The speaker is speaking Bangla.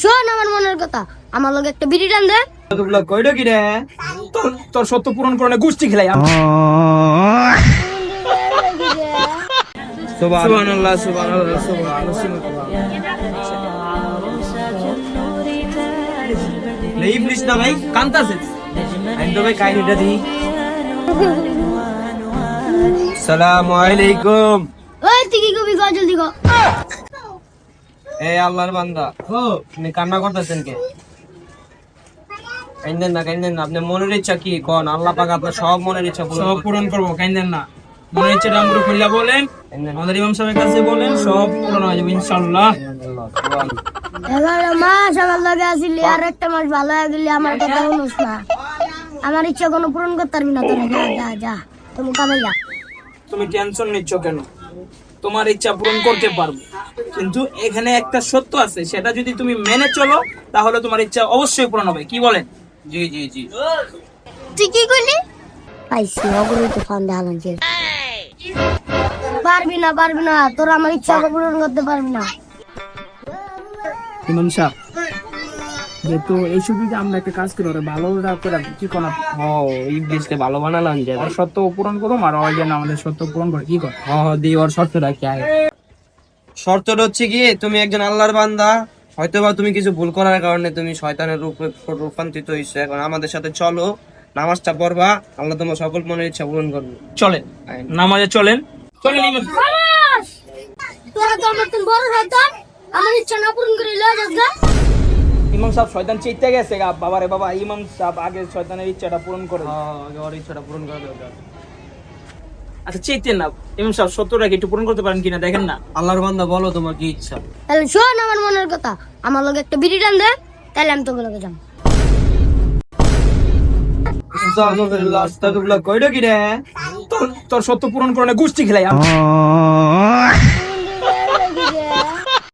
শোন আমার মনের কথা, আমার লগে একটা বিড়ি টান দে। তোগুলা কইলো কি রে? তোর সত্য পূরণ করনে গোষ্ঠী খেলাই সুবহানাল্লাহ সুবহানাল্লাহ সুবহানাল্লাহ। নেই প্লিজ না ভাই, কান্তাছিস? আমি তো ভাই কাহিনীটা দিই। আসসালামু আলাইকুম। ওই তুই কি কবি গো, জলদি গো। এই আল্লাহর বান্দা, আপনি কান্না করতেছেন কে? কাইন্দেন না, কাইন্দেন না। আপনার মনের ইচ্ছা কি কোন? আল্লাহ পাক আপনার সব মনের ইচ্ছা সব পূরণ করবো, কাইন্দেন না। মনে হচ্ছে আমরা খুললা বলেন, আমাদের ইমাম সাহেবের কাছে বলেন, সব পূরণ হয়ে যাবে ইনশাআল্লাহ। 11 মাস আমার লগে আসিলি, আর একটা মাস ভালো হয়ে গেলি, আমার কথা শুনিস না। আমার ইচ্ছা কোনো পূরণ করতে পারবি না তোরা। যা যা যা, তুমি কামে যা। তুমি টেনশন নিচ্ছ কেন? তোমার ইচ্ছা পূরণ করতে পারবো, কিন্তু এখানে একটা সত্য আছে, সেটা যদি তুমি মেনে চলো তাহলে তোমার ইচ্ছা অবশ্যই পূরণ হবে। কি বলেন? জি জি জি। তুই কি করলি? পাইছি অগ্রহিত ফান্ডে হালান যে পারবি না, পারবি না, তোর আমার ইচ্ছা পূরণ করতে পারবি না। ইমাম সাহেব, যেহেতু এই সুযোগে আমরা একটা কাজ করি, ওরা ভালো করে কি কোন এই দেশকে ভালো বানালাম যে সত্য পূরণ করুম, আর ওই যেন আমাদের সত্য পূরণ করে। কি কর? দি ওর শর্তটা কি আগে? শর্তটা হচ্ছে কি, তুমি একজন আল্লাহর বান্দা, হয়তোবা তুমি কিছু ভুল করার কারণে তুমি শয়তানের রূপে রূপান্তরিত হয়েছো। এখন আমাদের সাথে চলো, নামাজটা পড়বা, আল্লাহ তোমার সকল মনের ইচ্ছা পূরণ করবে। চলেন নামাজে, চলেন চলেন। তোরা তো আমার বড় শয়তান, আমার ইচ্ছা না পূরণ করে লয়ে যাস গা। ইমাম সাহেব শয়তান চিত্তে গেছে গা। বাবা রে বাবা, ইমাম সাহেব আগে শয়তানের ইচ্ছাটা পূরণ করে। ওর ইচ্ছাটা পূরণ করা দরকার। আচ্ছা চেতেন না ইমাম সাহেব, সত্যটা কি একটু পূরণ করতে পারেন কিনা দেখেন না। আল্লাহর বান্দা বলো তোমার কি ইচ্ছা? তাহলে শোন আমার মনের কথা, আমার লগে একটা বিড়ি টান দে, তাহলে আমি তোকে লগে যাম। কইলো কি রে? তোর সত্য পূরণ করনে গোষ্ঠী খেলাই